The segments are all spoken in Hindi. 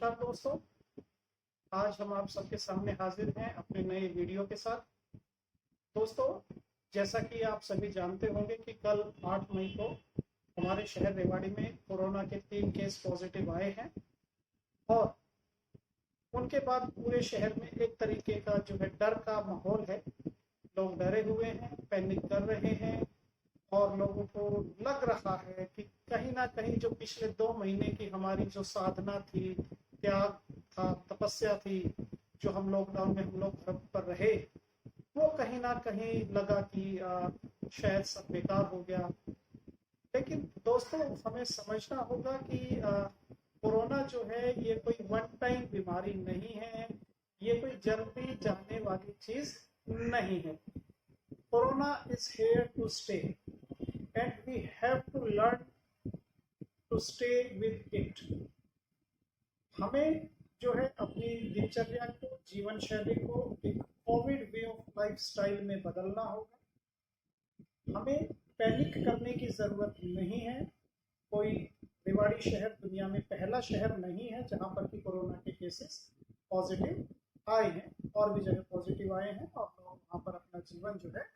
नमस्कार दोस्तों। आज हम आप सबके सामने हाजिर हैं अपने नए वीडियो के साथ। दोस्तों, जैसा कि आप सभी जानते होंगे कि कल 8 मई को हमारे शहर रेवाड़ी में कोरोना के 3 केस पॉजिटिव आए हैं और उनके बाद पूरे शहर में एक तरीके का जो है डर का माहौल है। लोग डरे हुए हैं, पैनिक कर रहे हैं और लोगों को लग रहा है कि कहीं ना कहीं जो पिछले 2 महीने की हमारी जो साधना थी, त्याग था, तपस्या थी, जो हम लॉकडाउन में हम लोग घर पर रहे, वो कहीं ना कहीं लगा कि शायद सब बेकार हो गया। लेकिन दोस्तों, हमें समझना होगा कि कोरोना जो है ये कोई वन टाइम बीमारी नहीं है, ये कोई जल्दी जाने वाली चीज नहीं है। Corona is here to stay and we have to learn to stay with it। हमें जो है अपनी दिनचर्या को, जीवन शैली को एक Covid way of life style में बदलना होगा। हमें पैनिक करने की जरूरत नहीं है। कोई रेवाड़ी शहर दुनिया में पहला शहर नहीं है जहां पर कि कोरोना के केसेस पॉजिटिव आए हैं, और भी जगह पॉजिटिव आए हैं और लोग वहां पर अपना जीवन जो है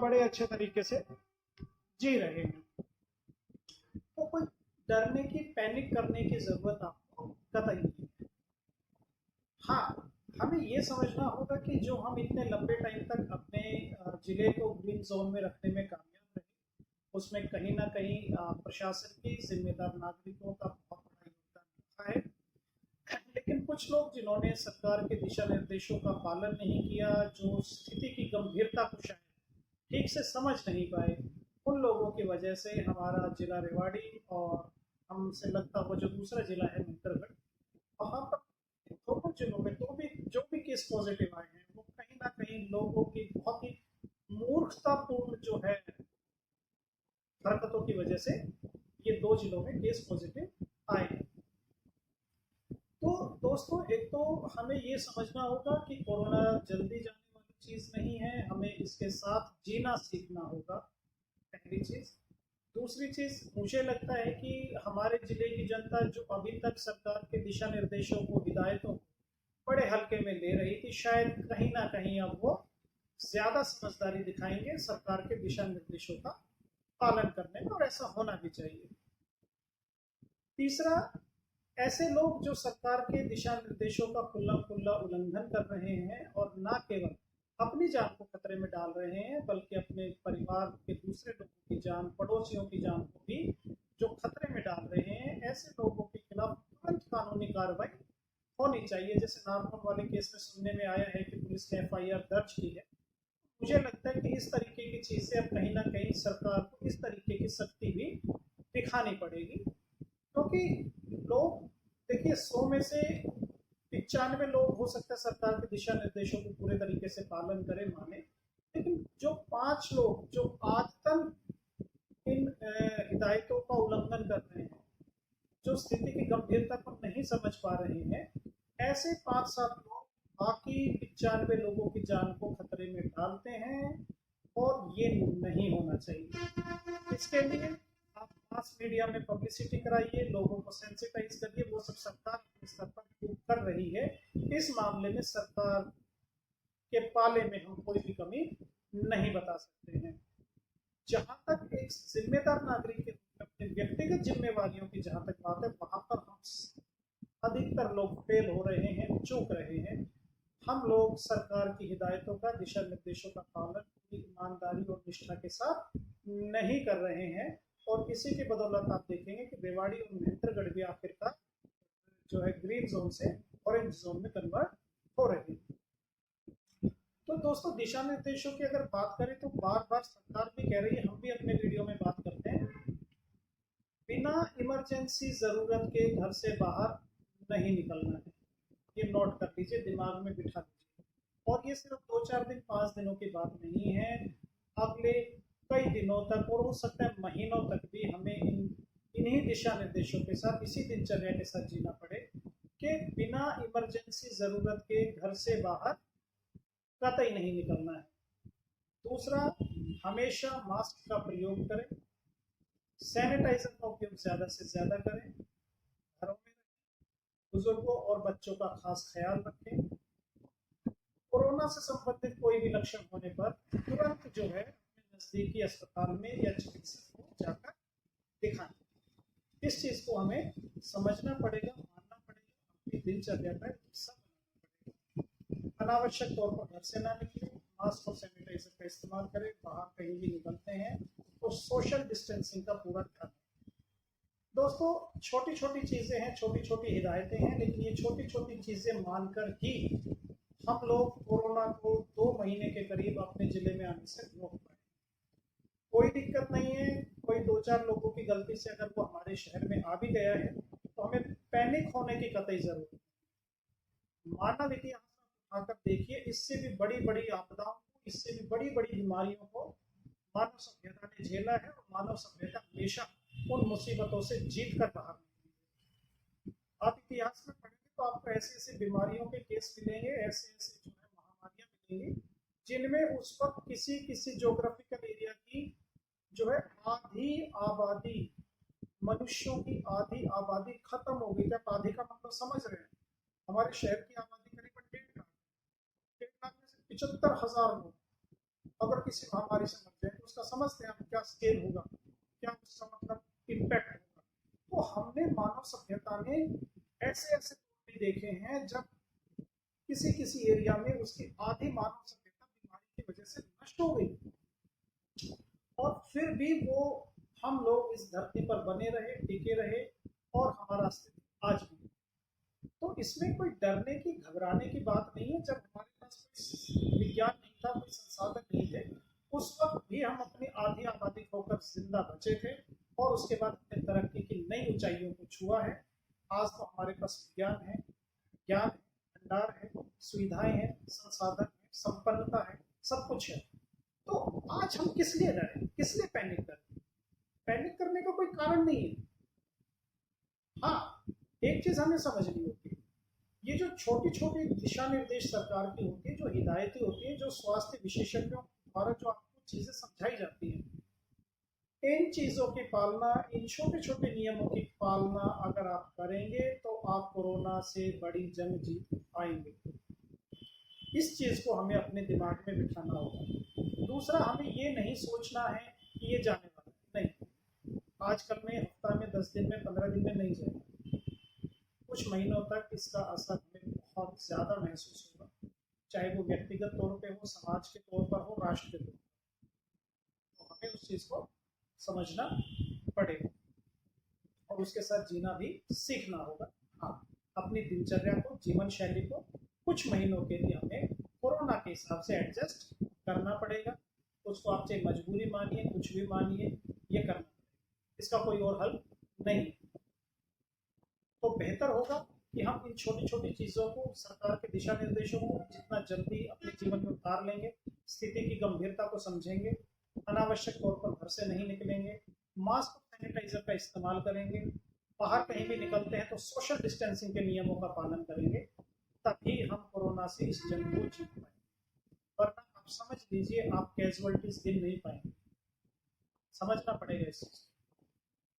बड़े अच्छे तरीके से जी रहे हैं। तो कोई डरने की, पैनिक करने की जरूरत आपको कतई नहीं है। हाँ, हमें ये समझना होगा कि जो हम इतने लंबे टाइम तक अपने जिले को ग्रीन जोन में रखने में कामयाब रहे, उसमें कहीं ना कहीं प्रशासन की, जिम्मेदार नागरिकों का बहुत बड़ा योगदान रहा है। लेकिन कुछ लोग जिन्होंने सरकार के दिशा निर्देशों का पालन नहीं किया, जो स्थिति की गंभीरता को शायद ठीक से समझ नहीं पाए, उन लोगों की वजह से हमारा जिला रेवाड़ी और हमसे लगता हुआ जो दूसरा जिला है मंत्रगढ़, वहाँ पर दोनों जिलों में जो भी केस पॉजिटिव आए हैं, वो कहीं ना कहीं लोगों की बहुत ही मूर्खतापूर्ण जो है हरकतों की वजह से ये 2 जिलों में केस पॉजिटिव आए हैं। तो दोस्तों, एक तो हमें ये समझना होगा कि कोरोना जल्दी जाने वाली चीज नहीं है, हमें इसके साथ जीना सीखना होगा, पहली चीज। दूसरी चीज, मुझे लगता है कि हमारे जिले की जनता जो अभी तक सरकार के दिशा निर्देशों को, हिदायतों को बड़े हल्के में ले रही थी, शायद कहीं ना कहीं अब वो ज्यादा समझदारी दिखाएंगे सरकार के दिशा निर्देशों का पालन करने में, और ऐसा होना भी चाहिए। तीसरा, ऐसे लोग जो सरकार के दिशा निर्देशों का खुला खुला उल्लंघन कर रहे हैं और न केवल अपनी जान को खतरे में डाल रहे हैं, बल्कि अपने परिवार के दूसरे लोगों की जान, पड़ोसियों की जान को भी जो खतरे में डाल रहे हैं, ऐसे लोगों के खिलाफ तुरंत कानूनी कार्रवाई होनी चाहिए। जैसे नारनौल वाले केस में सुनने में आया है कि पुलिस ने FIR दर्ज की है। मुझे लगता है कि इस तरीके की चीज से अब कहीं ना कहीं सरकार को इस तरीके की सख्ती भी दिखानी पड़ेगी, क्योंकि लोग, देखिए, 100 में से 95 लोग हो सकता है सरकार के दिशा निर्देशों को पूरे तरीके से पालन करें, माने, लेकिन जो 5 लोग जो आदतन इन हिदायतों का उल्लंघन कर रहे हैं, जो स्थिति की गंभीरता को नहीं समझ पा रहे हैं, ऐसे 5-7 लोग बाकी 95 लोगों की जान को खतरे में डालते हैं, और ये नहीं होना चाहिए। इसके लिए आप मास मीडिया में पब्लिसिटी कराइए, लोगों को सेंसिटाइज करिए, वो सब सरकार अपने स्तर पर कर रही है। इस मामले में सरकार के पाले में हम कोई भी कमी नहीं बता सकते हैं। जहां तक एक जिम्मेदार नागरिक के अपने व्यक्तिगत जिम्मेवारियों की जहां तक बात है, वहां पर हम अधिकतर लोग फेल हो रहे हैं, चूक रहे हैं। हम लोग सरकार की हिदायतों का, दिशा निर्देशों का पालन पूरी ईमानदारी और निष्ठा के साथ नहीं कर रहे हैं, और इसी की बदौलत आप देखेंगे कि रेवाड़ी और महेंद्रगढ़ भी आखिरकार जो है ग्रीन जोन से ऑरेंज जोन में कन्वर्ट हो रहे हैं। तो दोस्तों, दिशा निर्देशों की अगर बात करें तो बार बार सरकार भी कह रही है, हम भी अपने वीडियो में बात करते हैं, बिना इमरजेंसी जरूरत के घर से बाहर नहीं निकलना है। ये नोट कर लीजिए, दिमाग में बिठा लीजिए। और ये सिर्फ 2-4 दिन, 5 दिनों की बात नहीं है, अगले कई दिनों तक और हो सकता है महीनों तक भी हमें इन्हीं दिशा निर्देशों के साथ, इसी दिनचर्या के साथ जीना पड़े कि बिना इमरजेंसी जरूरत के घर से बाहर कतई नहीं निकलना है। दूसरा, हमेशा मास्क का प्रयोग करें, सैनिटाइजर का उपयोग ज्यादा से ज्यादा करें, घरों में बुजुर्गों और बच्चों का खास ख्याल रखें। कोरोना से संबंधित कोई भी लक्षण होने पर तुरंत जो है अपने नजदीकी अस्पताल में या चिकित्सक को जाकर दिखाएं। इस चीज को हमें समझना पड़ेगा, मानना पड़ेगा, अपनी दिनचर्या का हिस्सा बनाना पड़ेगा। अनावश्यक तौर पर घर से ना निकले, मास्क और सैनिटाइजर का इस्तेमाल करें, बाहर कहीं भी निकलते हैं तो सोशल डिस्टेंसिंग का पूरा ध्यान। दोस्तों, छोटी छोटी चीजें हैं, छोटी छोटी हिदायतें हैं, लेकिन ये छोटी छोटी चीजें मानकर ही हम लोग कोरोना को 2 महीने के करीब अपने जिले में आने से रोक पाए। कोई दिक्कत नहीं है, कोई 2-4 लोगों की गलती से अगर वो हमारे शहर में आ भी गया है तो हमें पैनिक होने की कतई जरूरत नहीं। मानव इतिहास में उठाकर देखिए, इससे भी बड़ी बड़ी आपदाओं को, इससे भी बड़ी बड़ी बीमारियों को मानव सभ्यता ने झेला है, और मानव सभ्यता हमेशा उन मुसीबतों से जीत कर बाहर निकली है। आप इतिहास में पढ़ेंगे तो आपको ऐसी ऐसी बीमारियों के केस मिलेंगे, ऐसे ऐसे जो है महामारियां मिलेंगी, जिनमें उस वक्त किसी किसी ज्योग्राफिकल एरिया की जो है आधी आबादी, मनुष्यों की आधी आबादी खत्म हो गई। क्या आधी का मतलब समझ रहे हैं? हमारे शहर की आबादी करीबन 1.5 लाख, 1.5 लाख में से 75,000 लोग अगर किसी महामारी से मर जाए तो उसका समझते हैं आप क्या स्केल होगा, क्या उसका मतलब इम्पैक्ट होगा। तो हमने मानव सभ्यता ने ऐसे ऐसे भी देखे हैं जब किसी किसी एरिया में उसकी आधी मानव सभ्यता बीमारी की वजह से नष्ट हो गई, और फिर भी वो हम लोग इस धरती पर बने रहे, टिके रहे, और हमारा अस्तित्व आज भी। तो इसमें कोई डरने की, घबराने की बात नहीं है। जब हमारे पास कोई विज्ञान नहीं था, कोई संसाधन नहीं थे, उस वक्त भी हम अपनी आधी आबादी खोकर जिंदा बचे थे, और उसके बाद हमने तरक्की की नई ऊंचाइयों को छुआ है। आज तो हमारे पास विज्ञान है, ज्ञान है, भंडार है, सुविधाएं हैं, संसाधन है, संपन्नता है, सब कुछ है। तो आज हम किस लिए डरे, किस लिए पैनिक करें? पैनिक करने का कोई कारण नहीं है। हाँ, एक चीज हमें समझनी होती है, ये जो छोटी छोटी दिशा निर्देश सरकार की होती है, जो हिदायतें होती है, जो स्वास्थ्य विशेषज्ञों द्वारा जो आपको चीजें समझाई जाती हैं, इन चीजों की पालना, इन छोटे छोटे नियमों की पालना अगर आप करेंगे तो आप कोरोना से बड़ी जंग जीत पाएंगे। इस चीज को हमें अपने दिमाग में बिठाना होगा। दूसरा, हमें ये नहीं सोचना है कि ये जाने वाला है, नहीं। आजकल में हफ्ता में, 10 दिन में, 15 दिन में नहीं जाएगा, कुछ महीनों तक इसका असर हमें बहुत ज्यादा महसूस होगा, चाहे वो व्यक्तिगत तौर पे हो, समाज के तौर पर हो, राष्ट्र के तौर पर। तो हमें उस चीज को समझना पड़ेगा और उसके साथ जीना भी सीखना होगा। हाँ, अपनी दिनचर्या को, जीवन शैली को कुछ महीनों के लिए हमें कोरोना के हिसाब से एडजस्ट करना पड़ेगा। उसको आप चाहे मजबूरी मानिए, कुछ भी मानिए, ये करना पड़ेगा, इसका कोई और हल नहीं। तो बेहतर होगा कि हम इन छोटी छोटी चीज़ों को, सरकार के दिशा निर्देशों को जितना जल्दी अपने जीवन में उतार लेंगे, स्थिति की गंभीरता को समझेंगे, अनावश्यक तौर पर घर से नहीं निकलेंगे, मास्क और सैनिटाइजर का इस्तेमाल करेंगे, बाहर कहीं भी निकलते हैं तो सोशल डिस्टेंसिंग के नियमों का पालन करेंगे, तभी हम कोरोना से इस जंग को जीत पाएंगे। वरना आप समझ लीजिए, आप कैजुअलिटीज गिन नहीं पाएंगे। समझना पड़ेगा इस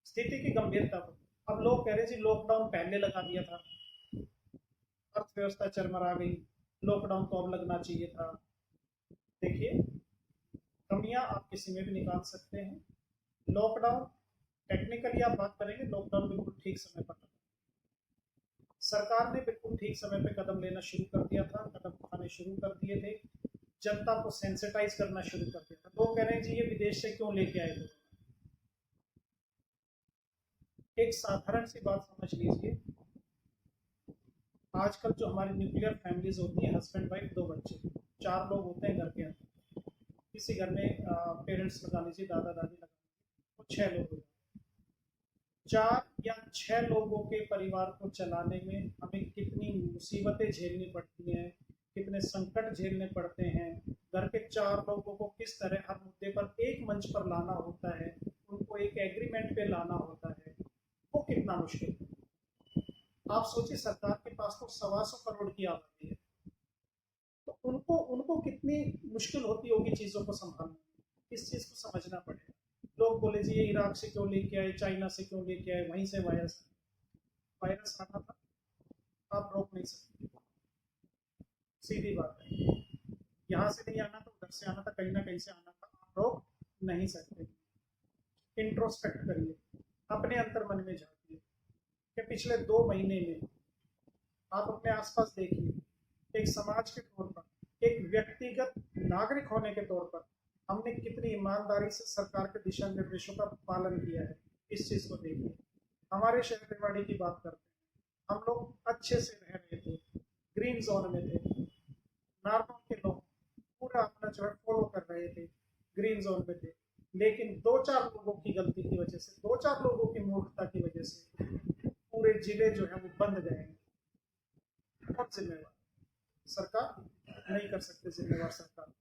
स्थिति की गंभीरता को। अब लोग कह रहे जी लॉकडाउन पहले लगा दिया था, अर्थव्यवस्था चरमरा गई, लॉकडाउन तो अब लगना चाहिए था। देखिए, कमियां आप किसी में भी निकाल सकते हैं। लॉकडाउन, टेक्निकली आप बात करेंगे, लॉकडाउन बिल्कुल ठीक समय पर लगा। सरकार ने बिल्कुल ठीक समय पे कदम लेना शुरू कर दिया था, कदम उठाने शुरू कर दिए थे, जनता को सेंसिटाइज करना शुरू कर दिया था। लोग कह रहे हैं जी ये विदेश से क्यों लेके आए थे। एक साधारण सी बात समझ लीजिए, आजकल जो हमारी न्यूक्लियर फैमिलीज होती हैं, हस्बैंड वाइफ 2 बच्चे, 4 लोग होते हैं घर के अंदर। किसी घर में पेरेंट्स लगा लीजिए, दादा दादी लगा लीजिए, तो 6 लोग होते हैं। 4 या 6 लोगों के परिवार को चलाने में हमें कितनी मुसीबतें झेलनी पड़ती हैं, कितने संकट झेलने पड़ते हैं। घर के 4 लोगों को किस तरह हर मुद्दे पर एक मंच पर लाना होता है, उनको एक एग्रीमेंट पे लाना होता है, वो कितना मुश्किल है। आप सोचिए, सरकार के पास तो 125 करोड़ की आबादी है, तो उनको उनको कितनी मुश्किल होती होगी चीज़ों को संभालना। इस चीज़ को समझना पड़ेगा। लोग बोले जी ये इराक से क्यों लेके आए, चाइना से क्यों लेके आए, वहीं से वायरस आना था। आप रोक नहीं सकते, सीधी बात है। यहाँ से नहीं आना तो उधर से आना था, कहीं ना कहीं से आना था, आप रोक नहीं सकते। इंट्रोस्पेक्ट करिए, अपने अंतर मन में झांकिए कि पिछले 2 महीने में आप अपने आसपास देखिए, एक समाज के तौर पर, एक व्यक्तिगत नागरिक होने के तौर पर हमने कितनी ईमानदारी से सरकार के दिशा निर्देशों का पालन किया है। इस चीज को देखिए। हमारे शहर रेवाड़ी की बात करते हैं, हम लोग अच्छे से रह रहे थे, ग्रीन जोन में थे, नार्मल के लोग पूरा अपना जो है फॉलो कर रहे थे, ग्रीन जोन में थे। लेकिन 2-4 लोगों की गलती की वजह से, 2-4 लोगों की मूर्खता की वजह से पूरे जिले जो है वो बंद गए हैं। कौन जिम्मेवार? सरकार नहीं कर सकते, जिम्मेवार सरकार।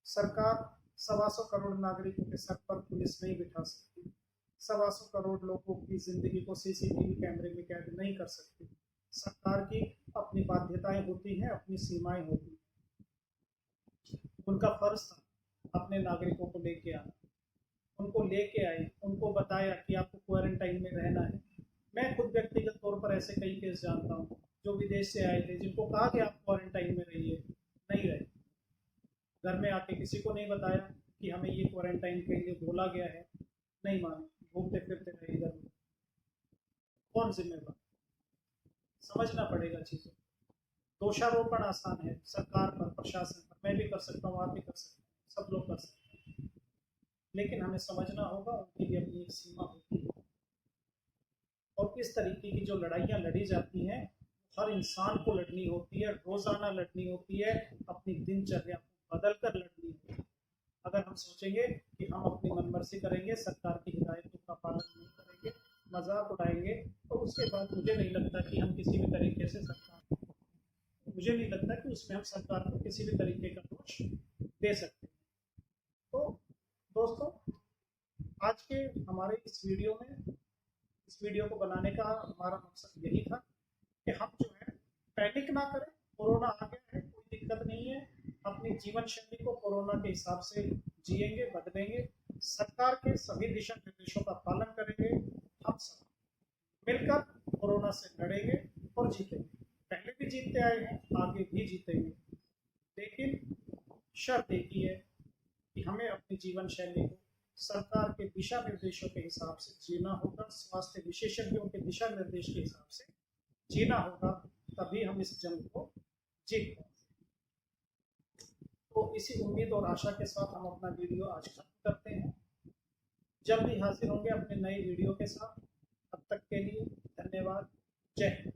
सरकार 125 करोड़ नागरिकों के सर पर पुलिस नहीं बिठा सकती, 125 करोड़ लोगों की जिंदगी को सीसीटीवी कैमरे में कैद नहीं कर सकती। सरकार की अपनी बाध्यताएं होती हैं, अपनी सीमाएं होती हैं। उनका फर्ज था अपने नागरिकों को लेके आना, उनको लेके आए, उनको बताया कि आपको क्वारंटाइन में रहना है। मैं खुद व्यक्तिगत तौर पर ऐसे कई केस जानता हूँ जो विदेश से आए थे, जिनको कहा कि आप क्वारंटाइन में रहिए, नहीं रहे। घर में आके किसी को नहीं बताया कि हमें ये क्वारंटाइन के लिए बोला गया है, नहीं माने, घूमते फिरते रहे इधर उधर। कौन जिम्मेवार? समझना पड़ेगा चीज़ों। दोषारोपण आसान है सरकार पर, प्रशासन पर, मैं भी कर सकता हूँ, आप भी कर सकते हैं, सब लोग कर सकते हैं। लेकिन हमें समझना होगा उनकी भी अपनी एक सीमा होती है, और इस तरीके की जो लड़ाइयाँ लड़ी जाती हैं हर इंसान को लड़नी होती है, रोजाना लड़नी होती है, अपनी दिनचर्या को बदल कर लड़नी होती है। अगर हम सोचेंगे कि हम अपनी मनमर्जी करेंगे, सरकार की हिदायतों का पालन नहीं करेंगे, मजाक उड़ाएंगे, तो उसके बाद मुझे नहीं लगता कि हम किसी भी तरीके से सरकार, मुझे नहीं लगता कि उसमें हम सरकार को किसी भी तरीके का दोष दे सकते हैं। तो दोस्तों, आज के हमारे इस वीडियो को बनाने का हमारा मकसद यही था कि हम जो है पैनिक ना करें। कोरोना आ गया है, कोई दिक्कत नहीं है, अपनी जीवन शैली को कोरोना के हिसाब से जिएंगे, बदलेंगे, सरकार के सभी दिशा निर्देशों का पालन करेंगे, हम सब मिलकर कोरोना से लड़ेंगे और जीतेंगे। पहले भी जीतते आए हैं, आगे भी जीतेंगे। लेकिन शर्त एक ही है कि हमें अपनी जीवन शैली को सरकार के दिशा निर्देशों के हिसाब से जीना होगा, स्वास्थ्य विशेषज्ञों के दिशा निर्देश के हिसाब से जीना होगा, तभी हम इस जंग को जीत पाएंगे। तो इसी उम्मीद और आशा के साथ हम अपना वीडियो आज खत्म करते हैं। जल्दी हाजिर होंगे अपने नए वीडियो के साथ। तब तक के लिए धन्यवाद। जय हिंद।